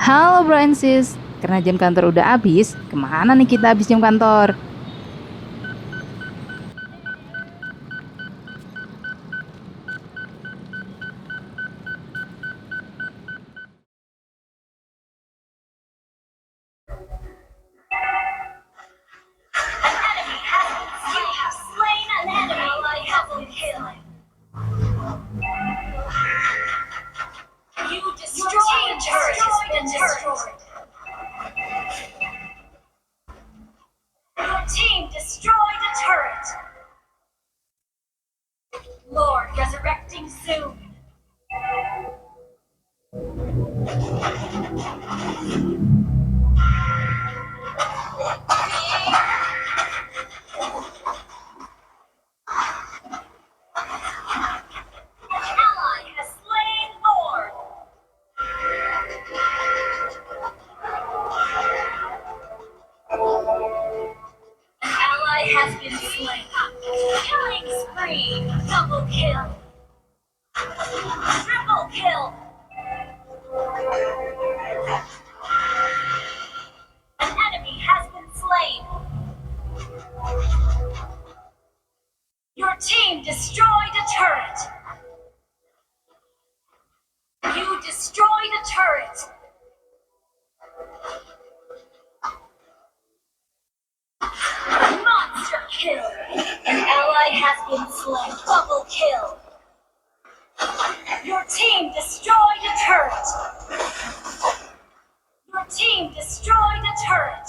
Halo bro and sis, karena jam kantor udah habis, kemana nih kita habis jam kantor? Your team destroyed a turret. Lord resurrecting soon. An ally has slain Lord. An ally has been slain. Killing spree. Double kill. Triple kill. An enemy has been slain. Your team destroyed a turret. You destroyed a turret. Monster kill. An ally has been slain. Double kill. Your team destroyed a turret. Your team destroyed a turret.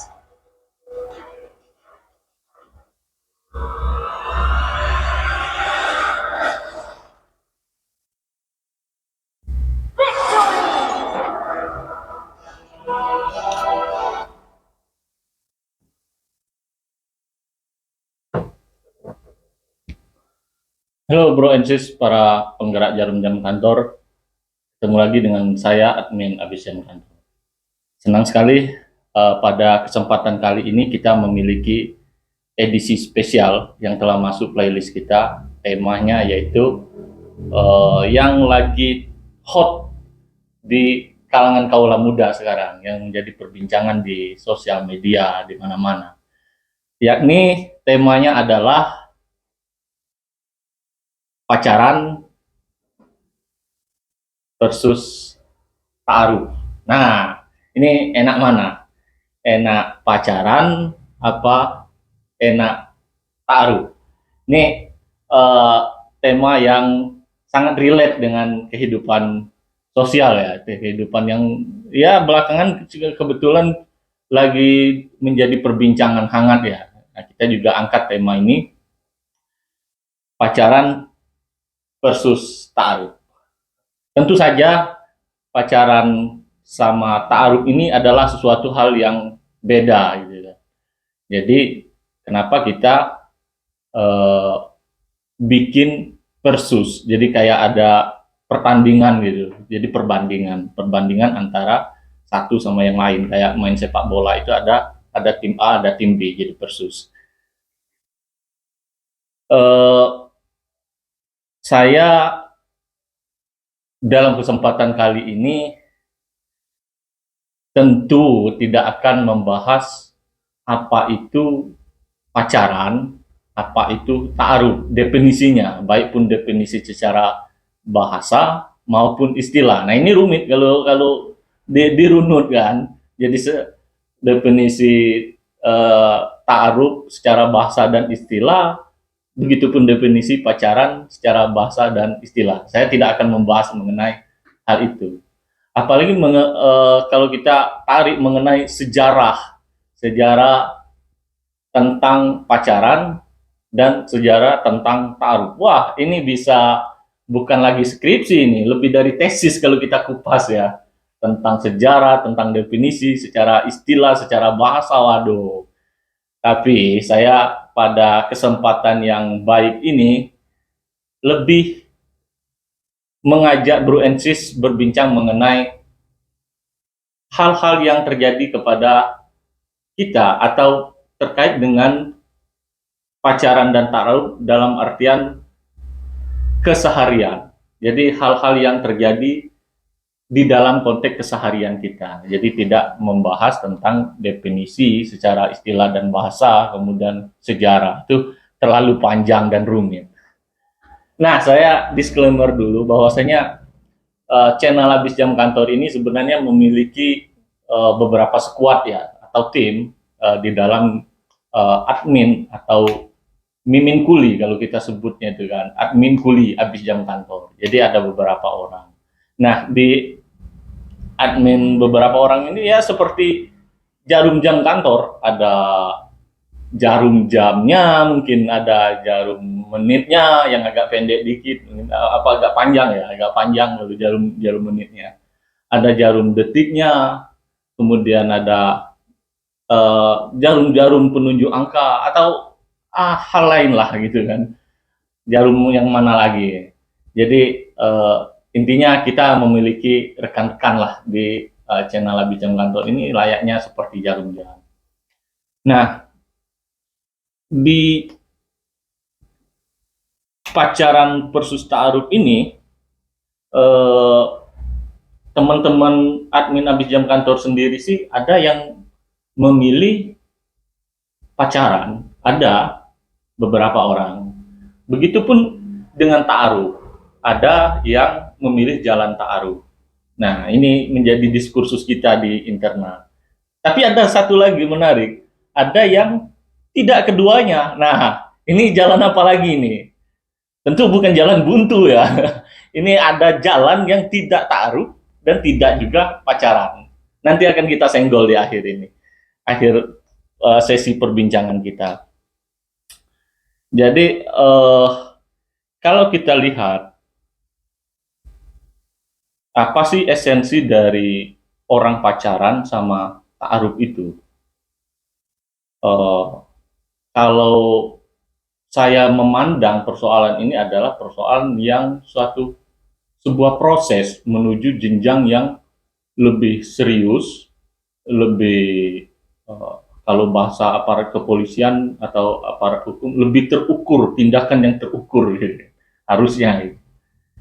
Halo Bro and Sis, para penggerak jarum jam kantor. Ketemu lagi dengan saya, admin Abis Jam Kantor. Senang sekali pada kesempatan kali ini kita memiliki edisi spesial yang telah masuk playlist kita. Temanya yaitu yang lagi hot di kalangan kaula muda sekarang, yang menjadi perbincangan di sosial media di mana-mana. Yakni temanya adalah pacaran versus ta'aruf. Nah, ini enak mana? Enak pacaran apa enak ta'aruf? Ini tema yang sangat relate dengan kehidupan sosial ya, kehidupan yang ya belakangan kebetulan lagi menjadi perbincangan hangat ya. Nah, kita juga angkat tema ini, pacaran versus ta'aruf. Tentu saja pacaran sama ta'aruf ini adalah sesuatu hal yang beda gitu ya. Jadi kenapa kita bikin versus, jadi kayak ada pertandingan gitu, jadi perbandingan antara satu sama yang lain, kayak main sepak bola itu ada tim A, ada tim B, jadi versus. Saya dalam kesempatan kali ini tentu tidak akan membahas apa itu pacaran, apa itu ta'aruf, definisinya, baik pun definisi secara bahasa maupun istilah. Nah ini rumit kalau dirunut kan. Jadi definisi ta'aruf secara bahasa dan istilah, begitupun definisi pacaran secara bahasa dan istilah. Saya tidak akan membahas mengenai hal itu. Apalagi kalau kita tarik mengenai sejarah tentang pacaran dan sejarah tentang ta'aruf. Wah, ini bisa bukan lagi skripsi, ini lebih dari tesis kalau kita kupas ya, tentang sejarah, tentang definisi secara istilah, secara bahasa. Waduh. Tapi saya pada kesempatan yang baik ini lebih mengajak Bro and Sis berbincang mengenai hal-hal yang terjadi kepada kita atau terkait dengan pacaran dan ta'aruf dalam artian keseharian. Jadi hal-hal yang terjadi di dalam konteks keseharian kita. Jadi tidak membahas tentang definisi secara istilah dan bahasa, kemudian sejarah. Itu terlalu panjang dan rumit. Nah, saya disclaimer dulu bahwasanya channel Habis Jam Kantor ini sebenarnya memiliki beberapa squad ya, atau tim di dalam admin atau mimin kuli kalau kita sebutnya itu kan, admin kuli Habis Jam Kantor. Jadi ada beberapa orang. Nah, di admin beberapa orang ini ya seperti jarum jam kantor, ada jarum jamnya, mungkin ada jarum menitnya yang agak pendek dikit, apa agak panjang ya, agak panjang lalu jarum jarum menitnya. Ada jarum detiknya, kemudian ada jarum-jarum penunjuk angka atau hal lain lah gitu kan. Jarum yang mana lagi. Jadi intinya kita memiliki rekan-rekan lah di channel Habis Jam Kantor ini layaknya seperti jarum jam. Nah, di pacaran versus ta'aruf ini teman-teman admin Habis Jam Kantor sendiri sih ada yang memilih pacaran, ada beberapa orang. Begitupun dengan ta'aruf, ada yang memilih jalan ta'aruf. Nah, ini menjadi diskursus kita di internal. Tapi ada satu lagi menarik, ada yang tidak keduanya. Nah, ini jalan apa lagi nih? Tentu bukan jalan buntu ya. Ini ada jalan yang tidak ta'aruf dan tidak juga pacaran. Nanti akan kita senggol di akhir ini. Akhir sesi perbincangan kita. Jadi kalau kita lihat apa sih esensi dari orang pacaran sama ta'aruf itu? Kalau saya memandang persoalan ini adalah persoalan yang sebuah proses menuju jenjang yang lebih serius, lebih kalau bahasa aparat kepolisian atau aparat hukum lebih terukur, tindakan yang terukur gitu. Harusnya.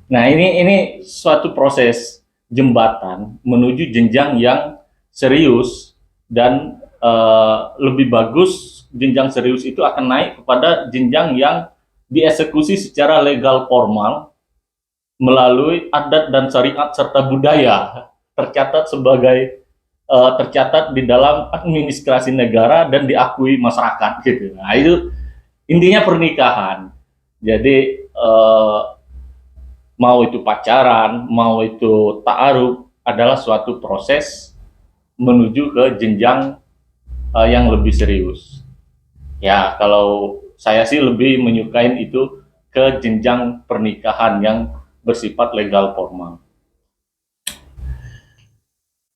Nah, ini suatu proses jembatan menuju jenjang yang serius dan lebih bagus jenjang serius itu akan naik kepada jenjang yang dieksekusi secara legal formal melalui adat dan syariat serta budaya, tercatat di dalam administrasi negara dan diakui masyarakat gitu. Nah, itu intinya pernikahan. Jadi mau itu pacaran, mau itu ta'aruf adalah suatu proses menuju ke jenjang yang lebih serius. Ya, kalau saya sih lebih menyukain itu ke jenjang pernikahan yang bersifat legal formal.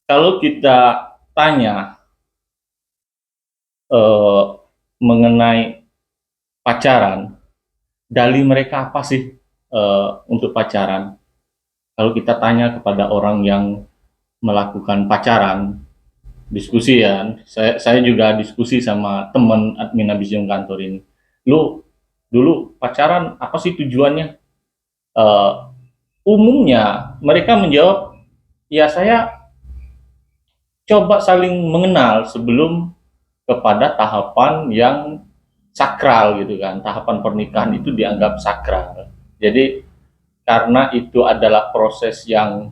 Kalau kita tanya mengenai pacaran, dalih mereka apa sih untuk pacaran? Kalau kita tanya kepada orang yang melakukan pacaran, diskusi ya, saya juga diskusi sama teman admin Habis Jam Kantor ini. Lu dulu pacaran apa sih tujuannya? Umumnya mereka menjawab, ya saya coba saling mengenal sebelum kepada tahapan yang sakral gitu kan. Tahapan pernikahan itu dianggap sakral. Jadi karena itu adalah proses yang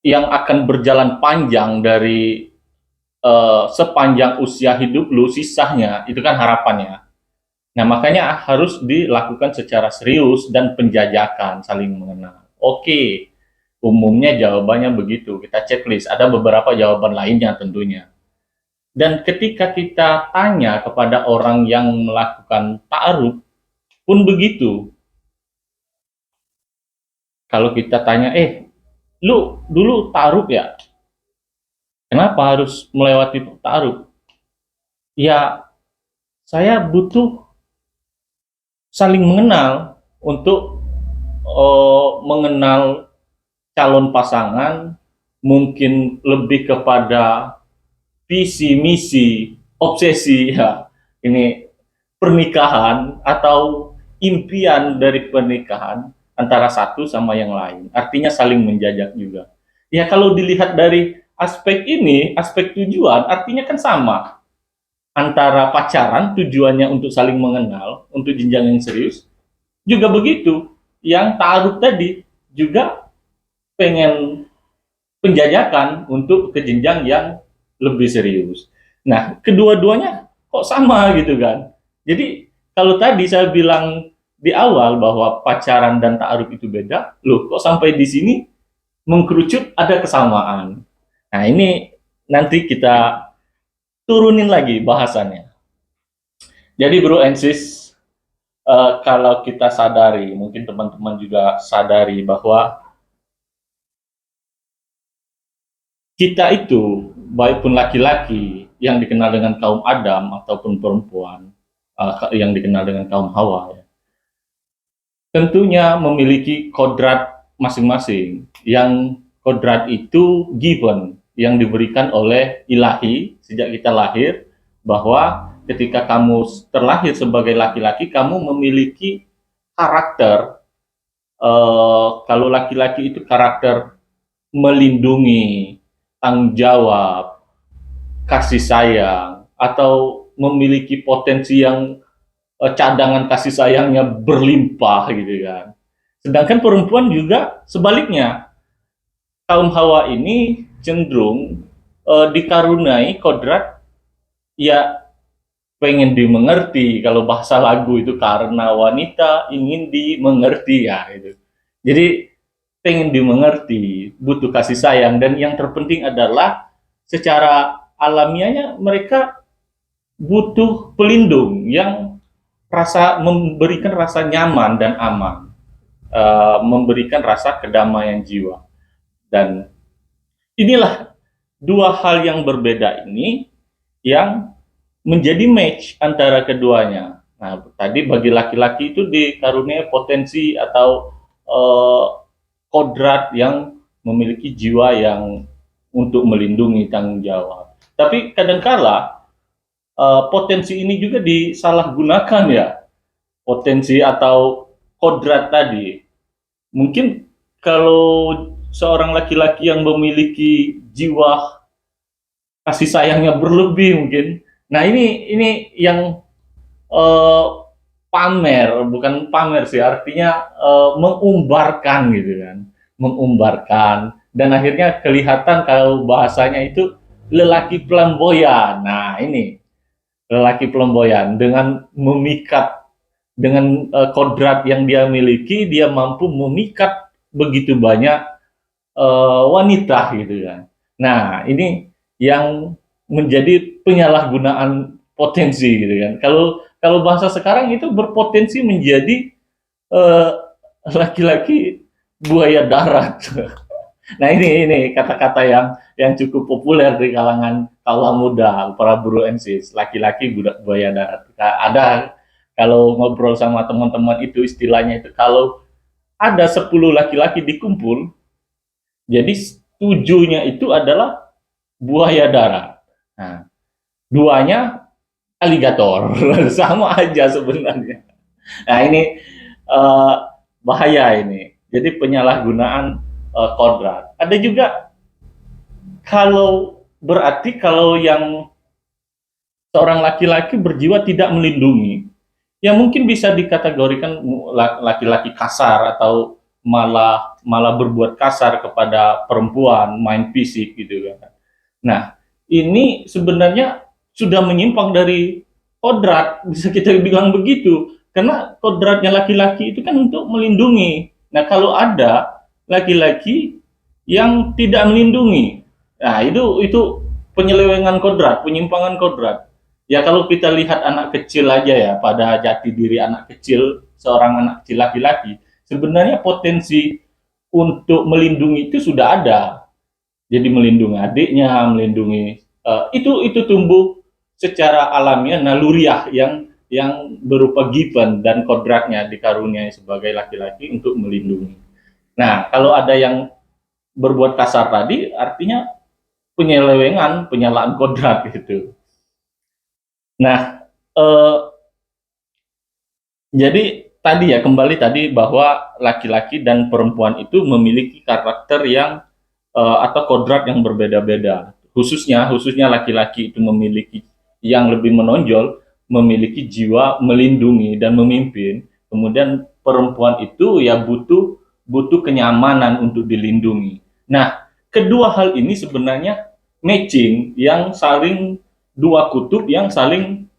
akan berjalan panjang dari sepanjang usia hidup lu, sisanya itu kan harapannya. Nah, makanya harus dilakukan secara serius dan penjajakan, saling mengenal. Oke. Umumnya jawabannya begitu, kita checklist, ada beberapa jawaban lainnya tentunya. Dan ketika kita tanya kepada orang yang melakukan ta'aruf pun begitu. Kalau kita tanya, lu dulu ta'aruf ya? Kenapa harus melewati ta'aruf? Ya, saya butuh saling mengenal untuk mengenal calon pasangan, mungkin lebih kepada visi misi obsesi ya ini pernikahan atau impian dari pernikahan antara satu sama yang lain. Artinya saling menjajak juga. Ya kalau dilihat dari aspek ini, aspek tujuan, artinya kan sama. Antara pacaran tujuannya untuk saling mengenal, untuk jenjang yang serius, juga begitu. Yang ta'aruf tadi juga pengen penjajakan untuk ke jenjang yang lebih serius. Nah, kedua-duanya kok sama gitu kan. Jadi kalau tadi saya bilang di awal bahwa pacaran dan ta'aruf itu beda, loh kok sampai di sini mengkerucut ada kesamaan. Nah, ini nanti kita turunin lagi bahasannya. Jadi bro and sis, kalau kita sadari, mungkin teman-teman juga sadari bahwa kita itu, baik pun laki-laki yang dikenal dengan kaum Adam ataupun perempuan yang dikenal dengan kaum Hawa, ya, tentunya memiliki kodrat masing-masing. Yang kodrat itu given, yang diberikan oleh ilahi sejak kita lahir, bahwa ketika kamu terlahir sebagai laki-laki, kamu memiliki karakter. Kalau laki-laki itu karakter melindungi, tanggung jawab, kasih sayang, atau memiliki potensi yang cadangan kasih sayangnya berlimpah gitu kan. Sedangkan perempuan juga sebaliknya, kaum Hawa ini cenderung dikaruniai kodrat ya pengen dimengerti. Kalau bahasa lagu itu karena wanita ingin dimengerti ya gitu. Jadi pengen dimengerti, butuh kasih sayang, dan yang terpenting adalah secara alamiahnya mereka butuh pelindung yang memberikan rasa nyaman dan aman, memberikan rasa kedamaian jiwa. Dan inilah dua hal yang berbeda ini yang menjadi match antara keduanya. Nah, tadi bagi laki-laki itu dikaruniai potensi atau kodrat yang memiliki jiwa yang untuk melindungi, tanggung jawab. Tapi kadangkala potensi ini juga disalahgunakan ya, potensi atau kodrat tadi. Mungkin kalau seorang laki-laki yang memiliki jiwa kasih sayangnya berlebih mungkin. Nah, ini yang pamer, bukan pamer sih, artinya mengumbarkan gitu kan, mengumbarkan, dan akhirnya kelihatan kalau bahasanya itu lelaki flamboyan. Nah, ini lelaki flamboyan dengan memikat, dengan kodrat yang dia miliki, dia mampu memikat begitu banyak wanita gitu kan. Nah, ini yang menjadi penyalahgunaan potensi gitu kan. Kalau bahasa sekarang itu berpotensi menjadi laki-laki buaya darat. Nah, ini kata-kata yang cukup populer di kalangan kaula muda, para bro and sis, laki-laki buaya darat. Ada kalau ngobrol sama teman-teman itu istilahnya itu, kalau ada 10 laki-laki dikumpul, jadi 7-nya itu adalah buaya darat. Nah, 2-nya aligator. Sama aja sebenarnya. Nah, ini bahaya ini. Jadi penyalahgunaan kodrat. Ada juga kalau yang seorang laki-laki berjiwa tidak melindungi, ya mungkin bisa dikategorikan laki-laki kasar atau malah berbuat kasar kepada perempuan, main fisik gitu kan. Nah, ini sebenarnya sudah menyimpang dari kodrat, bisa kita bilang begitu. Karena kodratnya laki-laki itu kan untuk melindungi. Nah, kalau ada laki-laki yang tidak melindungi, nah itu penyelewengan kodrat, penyimpangan kodrat. Ya kalau kita lihat anak kecil aja ya, pada jati diri anak kecil, seorang anak kecil laki-laki, sebenarnya potensi untuk melindungi itu sudah ada. Jadi melindungi adiknya, melindungi itu tumbuh secara alamiah, naluriah yang berupa given dan kodratnya dikaruniai sebagai laki-laki untuk melindungi. Nah, kalau ada yang berbuat kasar tadi, artinya penyelewengan, penyalaan kodrat gitu. Nah, jadi tadi ya, kembali tadi bahwa laki-laki dan perempuan itu memiliki karakter yang atau kodrat yang berbeda-beda. Khususnya laki-laki itu memiliki yang lebih menonjol, memiliki jiwa melindungi dan memimpin. Kemudian perempuan itu ya butuh butuh kenyamanan untuk dilindungi. Nah, kedua hal ini sebenarnya matching yang saling dua kutub yang saling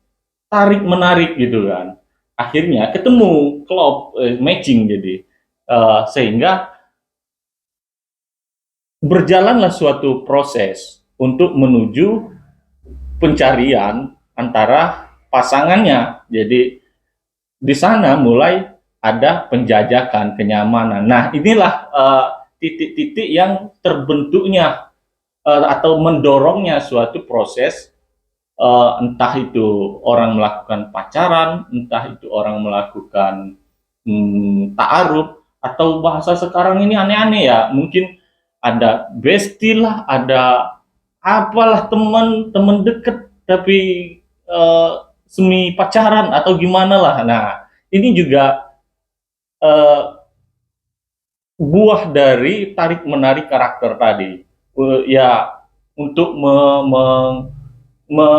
tarik menarik gitu kan. Akhirnya ketemu klop matching jadi sehingga berjalanlah suatu proses untuk menuju pencarian antara pasangannya. Jadi di sana mulai ada penjajakan kenyamanan. Nah, inilah titik-titik yang terbentuknya atau mendorongnya suatu proses, entah itu orang melakukan pacaran, entah itu orang melakukan ta'aruf, atau bahasa sekarang ini aneh-aneh ya, mungkin ada bestie lah, ada apalah teman-teman deket tapi eh, semi pacaran atau gimana lah. Nah, ini juga eh, buah dari tarik menarik karakter tadi. Ya untuk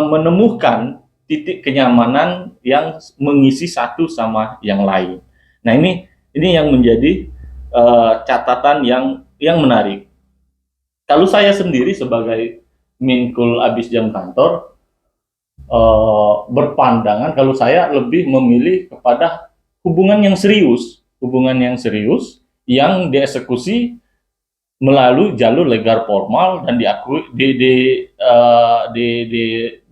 menemukan titik kenyamanan yang mengisi satu sama yang lain. Nah, ini yang menjadi catatan yang menarik. Kalau saya sendiri sebagai minkul abis jam kantor, berpandangan kalau saya lebih memilih kepada hubungan yang serius yang dieksekusi melalui jalur legal formal dan diakui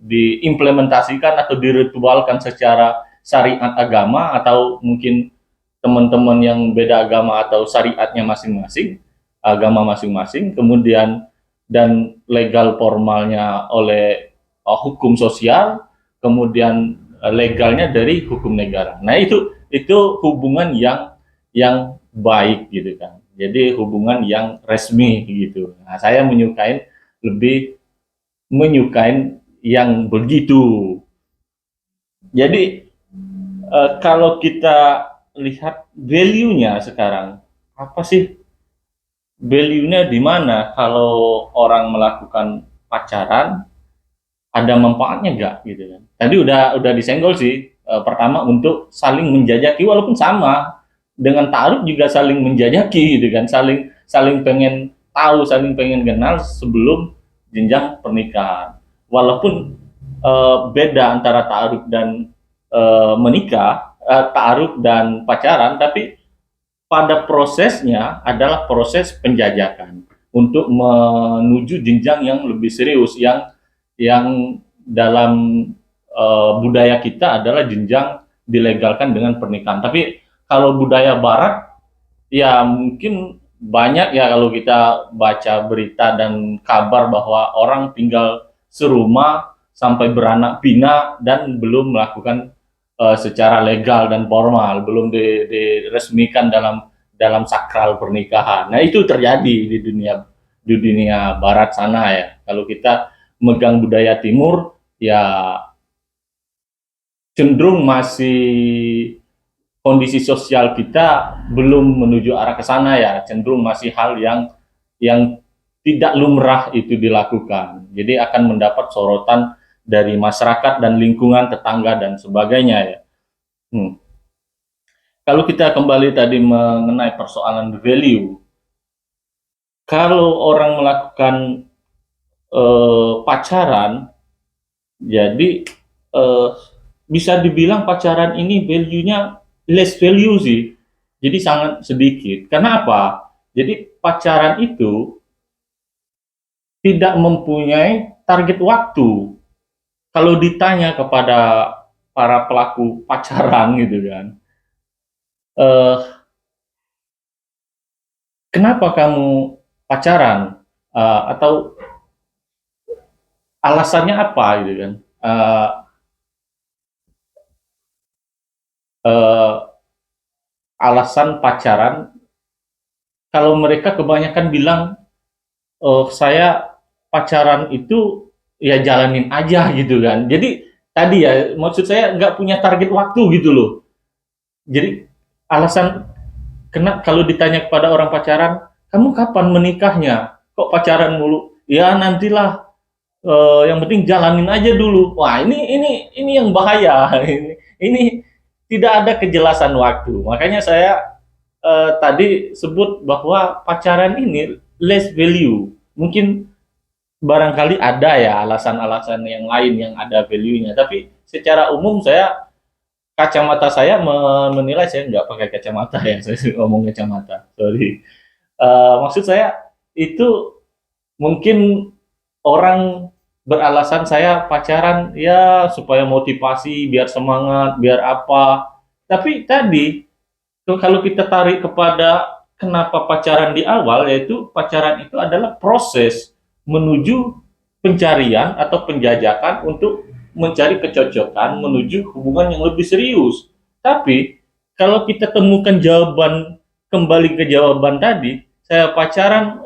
diimplementasikan atau diritualkan secara syariat agama, atau mungkin teman-teman yang beda agama atau syariatnya masing-masing, agama masing-masing, kemudian dan legal formalnya oleh hukum sosial, kemudian legalnya dari hukum negara. Nah, itu hubungan yang baik gitu kan. Jadi hubungan yang resmi gitu. Nah, saya lebih menyukai yang begitu. Jadi kalau kita lihat value-nya sekarang, apa sih value-nya di mana kalau orang melakukan pacaran, ada manfaatnya nggak gitu kan? Tadi udah disenggol sih. Pertama untuk saling menjajaki, walaupun sama dengan taruh juga saling menjajaki gitu kan, saling saling pengen tahu, saling pengen kenal sebelum jenjang pernikahan. Walaupun beda antara taruh dan menikah, taruh dan pacaran, tapi pada prosesnya adalah proses penjajakan untuk menuju jenjang yang lebih serius, yang dalam budaya kita adalah jenjang dilegalkan dengan pernikahan. Tapi kalau budaya barat ya mungkin banyak ya, kalau kita baca berita dan kabar bahwa orang tinggal serumah sampai beranak pinak dan belum melakukan secara legal dan formal, belum diresmikan dalam sakral pernikahan. Nah, itu terjadi di dunia barat sana ya. Kalau kita megang budaya timur ya cenderung masih kondisi sosial kita belum menuju arah ke sana ya, cenderung masih hal yang tidak lumrah itu dilakukan. Jadi akan mendapat sorotan dari masyarakat dan lingkungan tetangga dan sebagainya ya. Kalau kita kembali tadi mengenai persoalan value, kalau orang melakukan pacaran, jadi bisa dibilang pacaran ini value-nya less value sih. Jadi sangat sedikit. Karena apa? Jadi pacaran itu tidak mempunyai target waktu. Kalau ditanya kepada para pelaku pacaran gitu kan, kenapa kamu pacaran? Atau alasannya apa gitu kan? Alasan pacaran, kalau mereka kebanyakan bilang saya pacaran itu ya jalanin aja gitu kan. Jadi tadi ya maksud saya nggak punya target waktu gitu loh. Jadi alasan kalau ditanya kepada orang pacaran, kamu kapan menikahnya? Kok pacaran mulu? Ya nantilah. Yang penting jalanin aja dulu. Wah, ini yang bahaya. Ini tidak ada kejelasan waktu. Makanya saya tadi sebut bahwa pacaran ini less value. Mungkin barangkali ada ya alasan-alasan yang lain yang ada value-nya. Tapi secara umum kacamata saya menilai, saya nggak pakai kacamata ya. Saya ngomong kacamata. Sorry. Maksud saya itu mungkin orang beralasan saya pacaran ya supaya motivasi, biar semangat, biar apa. Tapi tadi kalau kita tarik kepada kenapa pacaran di awal, yaitu pacaran itu adalah proses menuju pencarian atau penjajakan untuk mencari kecocokan menuju hubungan yang lebih serius. Tapi kalau kita temukan jawaban, kembali ke jawaban tadi, saya pacaran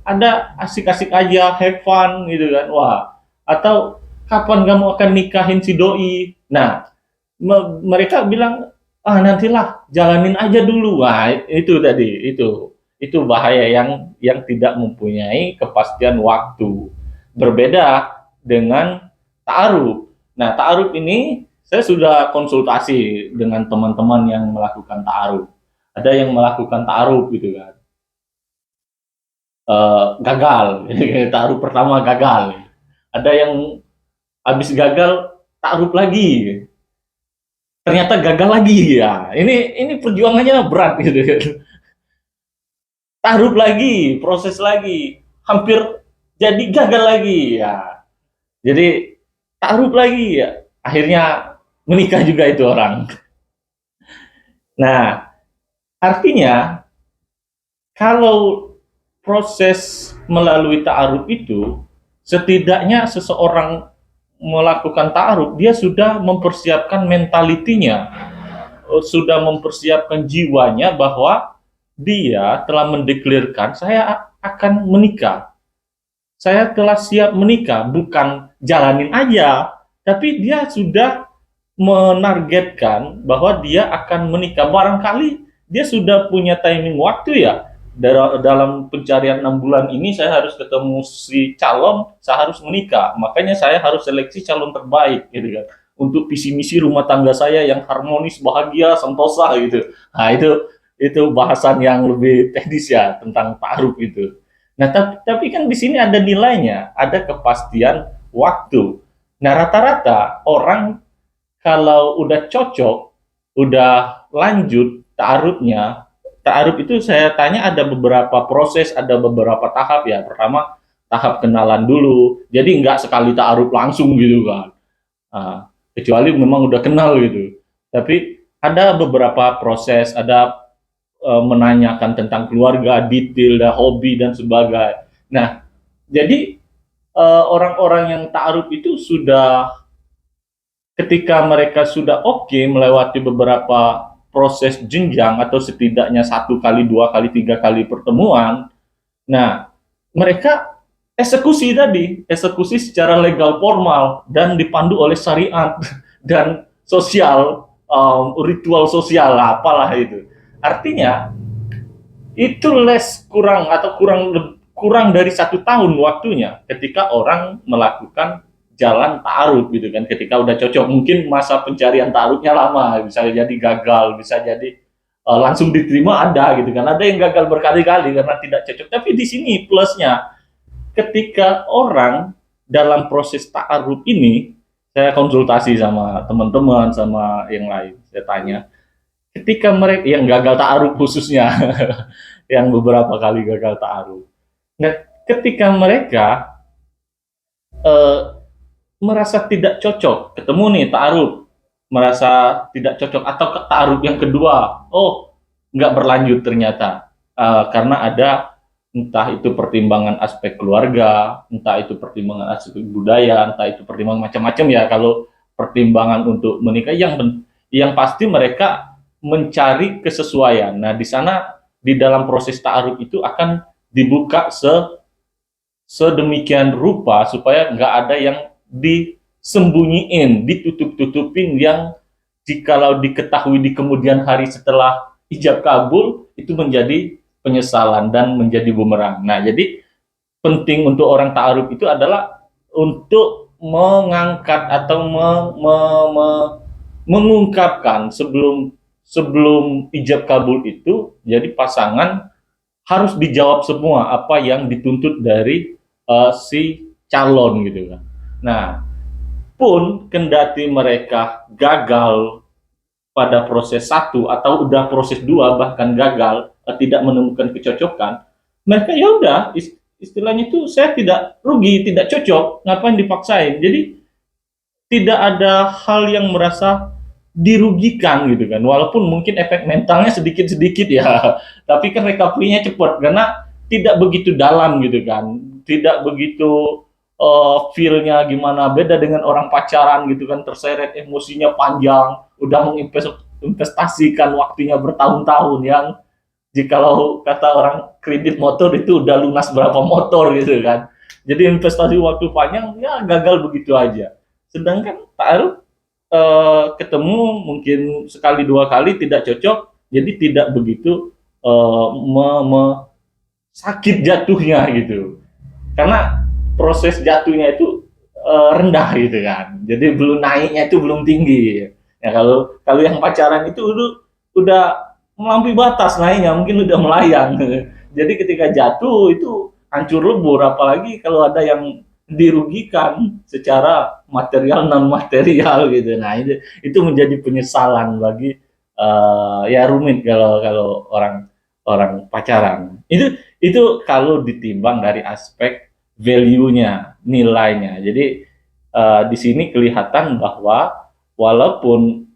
ada asik-asik aja, have fun gitu kan. Wah, atau kapan kamu akan nikahin si doi? Nah, mereka bilang, ah nantilah, jalanin aja dulu. Wah, itu tadi, itu bahaya yang tidak mempunyai kepastian waktu. Berbeda dengan ta'aruf. Nah, ta'aruf ini saya sudah konsultasi dengan teman-teman yang melakukan ta'aruf. Ada yang melakukan ta'aruf gitu kan. Gagal, ta'aruf pertama gagal. Ada yang habis gagal ta'aruf lagi, ternyata gagal lagi ya. Ini perjuangannya berat gitu kan. Ta'aruf lagi, proses lagi, hampir jadi gagal lagi ya. Jadi ta'aruf lagi ya, akhirnya menikah juga itu orang. Nah, artinya kalau proses melalui ta'aruf itu, setidaknya seseorang melakukan ta'aruf, dia sudah mempersiapkan mentalitinya, sudah mempersiapkan jiwanya bahwa dia telah mendeklarasikan saya akan menikah. Saya telah siap menikah, bukan jalanin aja, tapi dia sudah menargetkan bahwa dia akan menikah. Barangkali dia sudah punya timing waktu ya, dalam pencarian 6 bulan ini saya harus ketemu si calon, saya harus menikah, makanya saya harus seleksi calon terbaik gitu kan, untuk visi misi rumah tangga saya yang harmonis, bahagia, sentosa gitu. Nah, itu bahasan yang lebih teknis ya tentang ta'aruf itu. Nah, tapi kan di sini ada nilainya, ada kepastian waktu. Nah, rata-rata orang kalau udah cocok, udah lanjut ta'arufnya. Ta'aruf itu saya tanya ada beberapa proses, ada beberapa tahap ya. Pertama, tahap kenalan dulu. Jadi nggak sekali ta'aruf langsung gitu kan. Kecuali memang udah kenal gitu. Tapi ada beberapa proses, ada menanyakan tentang keluarga, detail, dan hobi, dan sebagainya. Nah, jadi orang-orang yang ta'aruf itu sudah, ketika mereka sudah oke melewati beberapa proses jenjang atau setidaknya 1 kali, 2 kali, 3 kali pertemuan, nah mereka eksekusi secara legal formal dan dipandu oleh syariat dan sosial, ritual sosial apalah itu. Artinya itu kurang dari 1 tahun waktunya ketika orang melakukan jalan ta'aruf gitu kan. Ketika udah cocok, mungkin masa pencarian ta'arufnya lama, bisa jadi gagal, bisa jadi langsung diterima, ada gitu kan. Ada yang gagal berkali-kali karena tidak cocok. Tapi di sini plusnya, ketika orang dalam proses ta'aruf ini, saya konsultasi sama teman-teman, sama yang lain, saya tanya, ketika mereka yang gagal ta'aruf khususnya, yang beberapa kali gagal ta'aruf. Nah, ketika mereka merasa tidak cocok, ketemu nih ta'aruf, merasa tidak cocok, atau ta'aruf yang kedua, nggak berlanjut ternyata, karena ada entah itu pertimbangan aspek keluarga, entah itu pertimbangan aspek budaya, entah itu pertimbangan macam-macam ya. Kalau pertimbangan untuk menikah, yang pasti mereka mencari kesesuaian. Nah, di sana di dalam proses ta'aruf itu akan dibuka sedemikian rupa supaya nggak ada yang disembunyiin, ditutup-tutupin yang jikalau diketahui di kemudian hari setelah ijab kabul, itu menjadi penyesalan dan menjadi bumerang. Nah, jadi penting untuk orang ta'aruf itu adalah untuk mengangkat atau mengungkapkan sebelum sebelum ijab kabul itu, jadi pasangan harus dijawab semua apa yang dituntut dari si calon gitu kan. Nah, pun kendati mereka gagal pada proses satu atau udah proses dua bahkan gagal, tidak menemukan kecocokan, mereka ya udah istilahnya itu saya tidak rugi, tidak cocok, ngapain dipaksain. Jadi tidak ada hal yang merasa dirugikan gitu kan, walaupun mungkin efek mentalnya sedikit-sedikit ya, tapi kan recovery-nya cepat karena tidak begitu dalam gitu kan, tidak begitu feel-nya gimana, beda dengan orang pacaran gitu kan, terseret emosinya panjang, udah menginvestasikan waktunya bertahun-tahun, yang jikalau kata orang kredit motor itu udah lunas berapa motor gitu kan, jadi investasi waktu panjang ya gagal begitu aja. Sedangkan taruh ketemu mungkin sekali dua kali tidak cocok, jadi tidak begitu sakit jatuhnya gitu, karena proses jatuhnya itu rendah gitu kan, jadi belum naiknya itu belum tinggi ya. Kalau kalau yang pacaran itu udah melampaui batas naiknya, mungkin udah melayang jadi ketika jatuh itu hancur lebur, apalagi kalau ada yang dirugikan secara material non material gitu. Nah, itu menjadi penyesalan bagi ya rumit kalau kalau orang orang pacaran. Itu kalau ditimbang dari aspek value-nya, nilainya. Jadi di sini kelihatan bahwa walaupun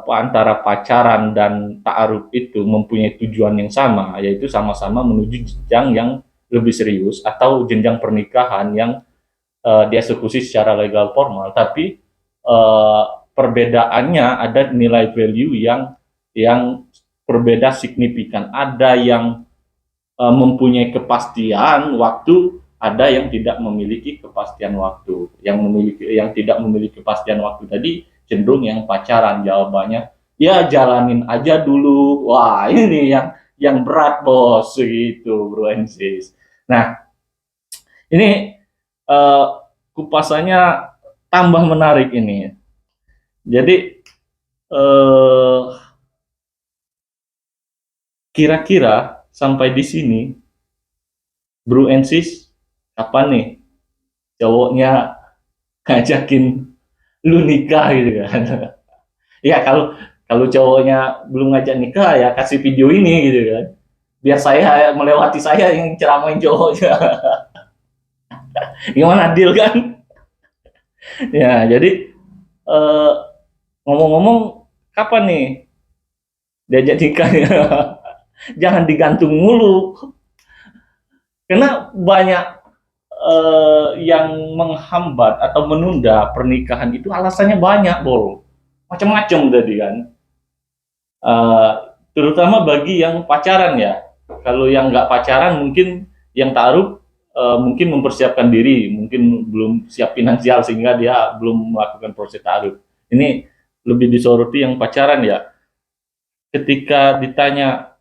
antara pacaran dan ta'aruf itu mempunyai tujuan yang sama, yaitu sama-sama menuju jenjang yang lebih serius atau jenjang pernikahan yang dieksekusi secara legal formal, tapi perbedaannya ada nilai value yang berbeda signifikan. Ada yang mempunyai kepastian waktu, ada yang tidak memiliki kepastian waktu. Yang tidak memiliki kepastian waktu tadi cenderung yang pacaran, jawabannya ya jalanin aja dulu. Wah, ini yang berat bos gitu, bro and sis. Nah, ini kupasannya tambah menarik ini. Jadi kira-kira sampai di sini, bro and sis, kapan nih cowoknya ngajakin lu nikah gitu kan? Ya kalau kalau cowoknya belum ngajak nikah ya kasih video ini gitu kan, biar saya melewati saya yang ceramain cowoknya. Gimana, deal kan? Ya, jadi ngomong-ngomong, kapan nih diajak nikah ya? Jangan digantung mulu, karena banyak yang menghambat atau menunda pernikahan itu alasannya banyak, bol, macam-macam tadi kan. Terutama bagi yang pacaran ya. Kalau yang nggak pacaran mungkin yang taruh mungkin mempersiapkan diri, mungkin belum siap finansial sehingga dia belum melakukan proses taruh. Ini lebih disoroti yang pacaran ya. Ketika ditanya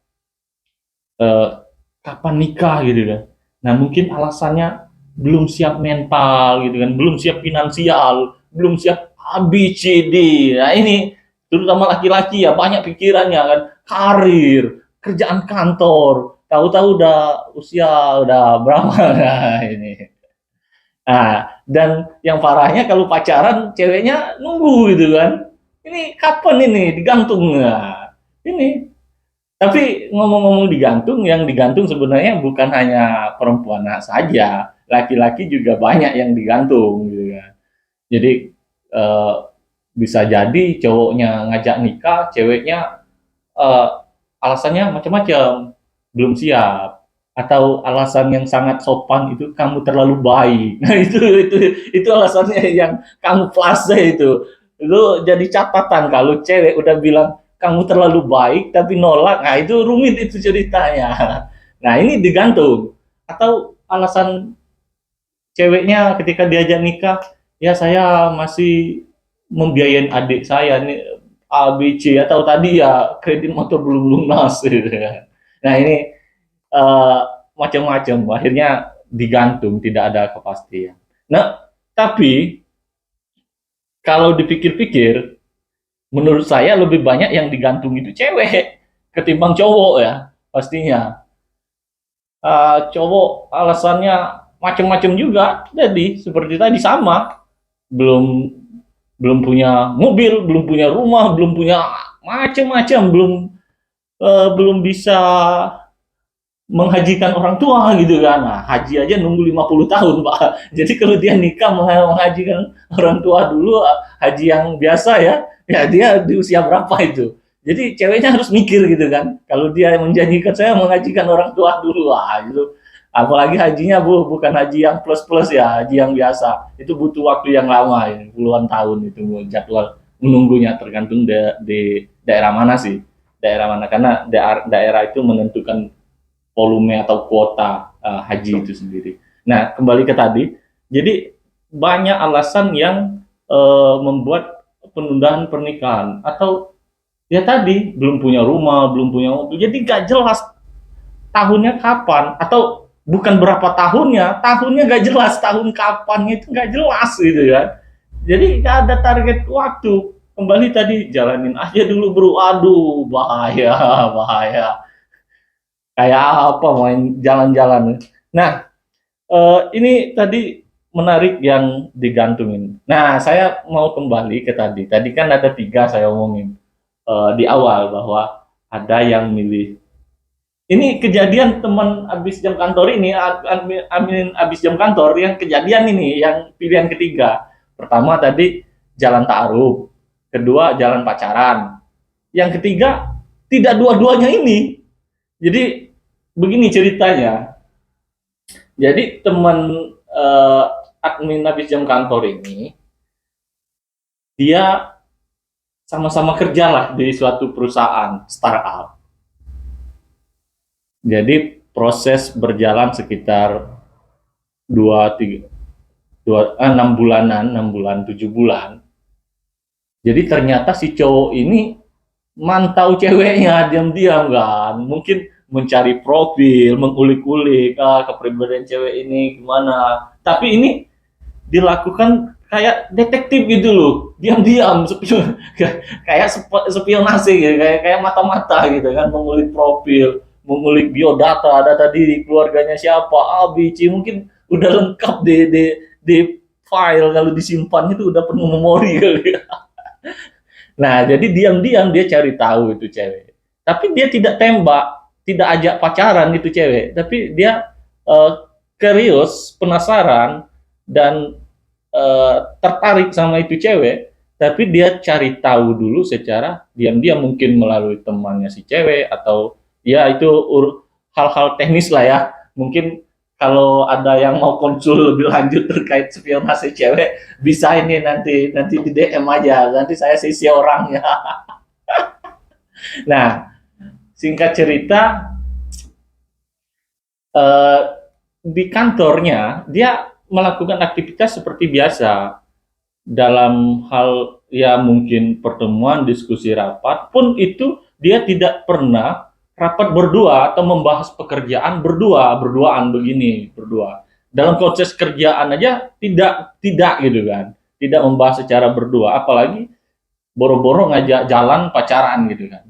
kapan nikah gitu kan, nah mungkin alasannya belum siap mental gitu kan, belum siap finansial, belum siap ABCD. Nah ini terutama laki-laki ya, banyak pikirannya kan, karir, kerjaan kantor, tahu-tahu udah usia udah berapa. Nah ini. Nah, dan yang parahnya kalau pacaran ceweknya nunggu gitu kan. Ini kapan ini digantung. Nah, ini. Tapi ngomong-ngomong digantung, yang digantung sebenarnya bukan hanya perempuan saja, laki-laki juga banyak yang digantung gitu kan. Jadi bisa jadi cowoknya ngajak nikah, ceweknya alasannya macam-macam, belum siap, atau alasan yang sangat sopan itu kamu terlalu baik. Nah, itu alasannya yang kamu kamuflase itu jadi catatan. Kalau cewek udah bilang kamu terlalu baik tapi nolak, nah itu rumit itu ceritanya. Nah ini digantung. Atau alasan ceweknya ketika diajak nikah, ya saya masih membiayain adik saya nih, A, B, C, atau tadi ya kredit motor belum lunas gitu kan. Nah ini eh, macam-macam, akhirnya digantung, tidak ada kepastian. Nah, tapi kalau dipikir-pikir, menurut saya lebih banyak yang digantung itu cewek ketimbang cowok ya, pastinya. Cowok alasannya macam-macam juga, jadi seperti tadi sama, belum belum punya mobil, belum punya rumah, belum punya macam-macam, belum bisa menghajikan orang tua gitu kan. Nah, haji aja nunggu 50 tahun, Pak. Jadi kalau dia nikah menghajikan orang tua dulu, haji yang biasa ya dia di usia berapa itu. Jadi ceweknya harus mikir gitu kan. Kalau dia menjanjikan saya menghajikan orang tua dulu, gitu. Apalagi hajinya bukan haji yang plus-plus ya, haji yang biasa. Itu butuh waktu yang lama ya, puluhan tahun itu jadwal menunggunya, tergantung di daerah mana sih. Daerah mana, karena daerah itu menentukan volume atau kuota haji itu sendiri. Nah, kembali ke tadi, jadi banyak alasan yang membuat penundaan pernikahan, atau ya tadi belum punya rumah, belum punya mobil, jadi nggak jelas tahunnya kapan, atau bukan berapa tahunnya nggak jelas, tahun kapannya itu nggak jelas gitu ya. Jadi nggak ada target waktu. Kembali tadi, jalanin aja dulu bro, aduh bahaya, bahaya kayak apa main jalan-jalan. Nah, ini tadi menarik yang digantungin. Nah, saya mau kembali ke tadi. Tadi kan ada tiga saya omongin di awal, bahwa ada yang milih. Ini kejadian teman habis jam kantor ini, Amin habis jam kantor, yang kejadian ini, yang pilihan ketiga. Pertama tadi jalan ta'aruf, kedua jalan pacaran, yang ketiga tidak dua-duanya ini. Jadi begini ceritanya. Jadi teman admin habis jam kantor ini, dia sama-sama kerja lah di suatu perusahaan startup. Jadi proses berjalan sekitar 6 bulanan, 6 bulan, 7 bulan. Jadi ternyata si cowok ini mantau ceweknya diam-diam kan. Mungkin mencari profil, mengulik-ulik kepribadian cewek ini gimana. Tapi ini dilakukan kayak detektif gitu loh, diam-diam, kayak spionase gitu, kayak mata-mata gitu kan, mengulik profil, mengulik biodata, data diri, keluarganya siapa, A, B, C, mungkin udah lengkap di file, kalau disimpan itu udah penuh memori kali ya. Nah, jadi diam-diam dia cari tahu itu cewek. Tapi dia tidak tembak, tidak ajak pacaran itu cewek, tapi dia curious, penasaran, dan tertarik sama itu cewek, tapi dia cari tahu dulu secara diam-diam, mungkin melalui temannya si cewek, atau ya itu hal-hal teknis lah ya. Mungkin kalau ada yang mau konsul lebih lanjut terkait spionase cewek, bisa ini nanti di DM aja, nanti saya sisi orangnya. Nah, singkat cerita, di kantornya dia melakukan aktivitas seperti biasa, dalam hal ya mungkin pertemuan, diskusi, rapat pun itu dia tidak pernah rapat berdua atau membahas pekerjaan berduaan begini, berdua. Dalam proses kerjaan aja tidak gitu kan. Tidak membahas secara berdua, apalagi boro-boro ngajak jalan pacaran gitu kan.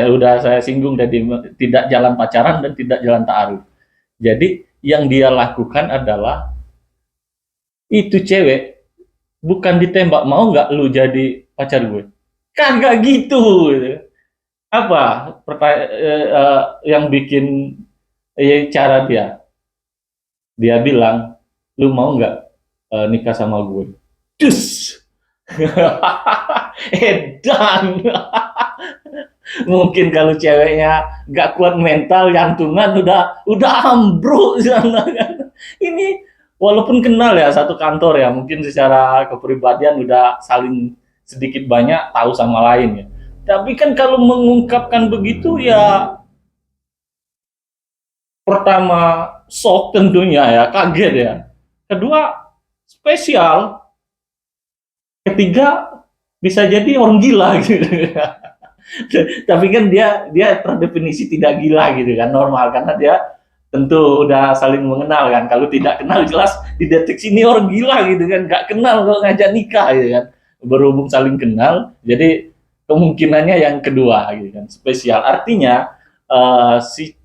Udah saya singgung tadi, tidak jalan pacaran dan tidak jalan ta'aruf. Jadi yang dia lakukan adalah, itu cewek bukan ditembak, mau nggak lu jadi pacar gue? Kagak gitu. Apa yang bikin cara dia? Dia bilang, lu mau nggak nikah sama gue? Cus. Edan. Mungkin kalau ceweknya nggak kuat mental, jantungan udah ambruk sana kan. Ini walaupun kenal ya satu kantor ya, mungkin secara kepribadian udah saling sedikit banyak tahu sama lain ya. Tapi kan kalau mengungkapkan begitu ya, pertama shock tentunya ya, kaget ya. Kedua spesial. Ketiga bisa jadi orang gila gitu. Tapi kan dia terdefinisi tidak gila gitu kan, normal, karena dia tentu udah saling mengenal kan. Kalau tidak kenal jelas dideteksi ini orang gila gitu kan, nggak kenal kok ngajak nikah gitu kan. Berhubung saling kenal, jadi kemungkinannya yang kedua gitu kan, spesial. Artinya si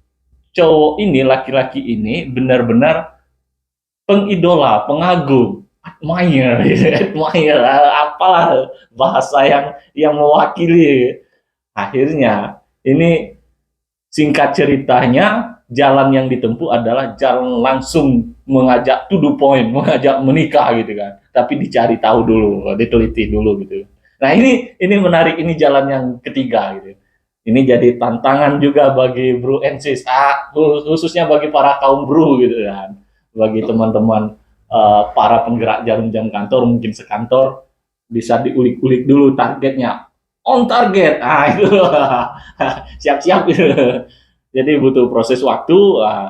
cowok ini, laki-laki ini benar-benar pengidola, pengagum, admire, gitu. Admire, apalah bahasa yang mewakili. Akhirnya ini, singkat ceritanya, jalan yang ditempuh adalah jalan langsung mengajak to the point, mengajak menikah gitu kan. Tapi dicari tahu dulu, diteliti dulu gitu. Nah, ini menarik, ini jalan yang ketiga gitu. Ini jadi tantangan juga bagi bro and sis, khususnya bagi para kaum bro gitu kan. Bagi teman-teman para penggerak jarum jam kantor, mungkin sekantor, bisa diulik-ulik dulu targetnya. On target, itu siap-siap gitu. Jadi butuh proses waktu.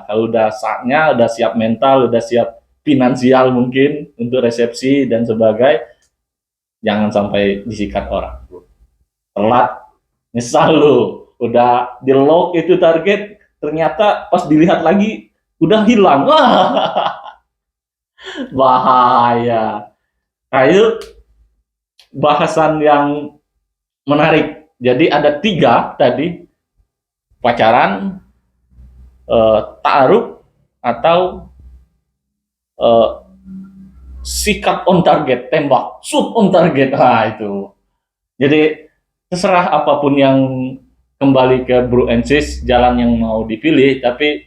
Kalau udah saatnya, udah siap mental, udah siap finansial mungkin untuk resepsi dan sebagainya, jangan sampai disikat orang. Telat, nyesal lu. Udah di lock itu target, ternyata pas dilihat lagi udah hilang. Bahaya. Nah, itu bahasan yang menarik. Jadi ada 3 tadi: pacaran, ta'aruf, atau sikat on target, tembak, shoot on target. Itu. Jadi terserah apapun yang, kembali ke bro and sis, jalan yang mau dipilih. Tapi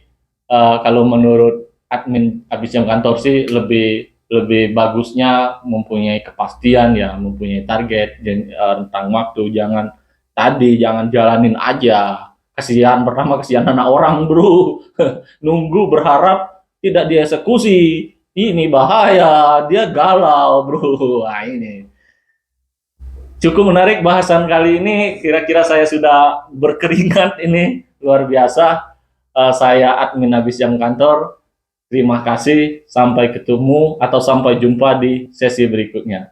kalau menurut admin Abis Jam Kantor sih, lebih bagusnya mempunyai kepastian ya, mempunyai target dan rentang waktu. Jangan jalanin aja. Kasihan anak orang bro. Nunggu berharap tidak dieksekusi, ini bahaya, dia galau bro. Ini cukup menarik bahasan kali ini. Kira-kira saya sudah berkeringat ini, luar biasa. Saya admin Abis Jam Kantor. Terima kasih, sampai ketemu atau sampai jumpa di sesi berikutnya.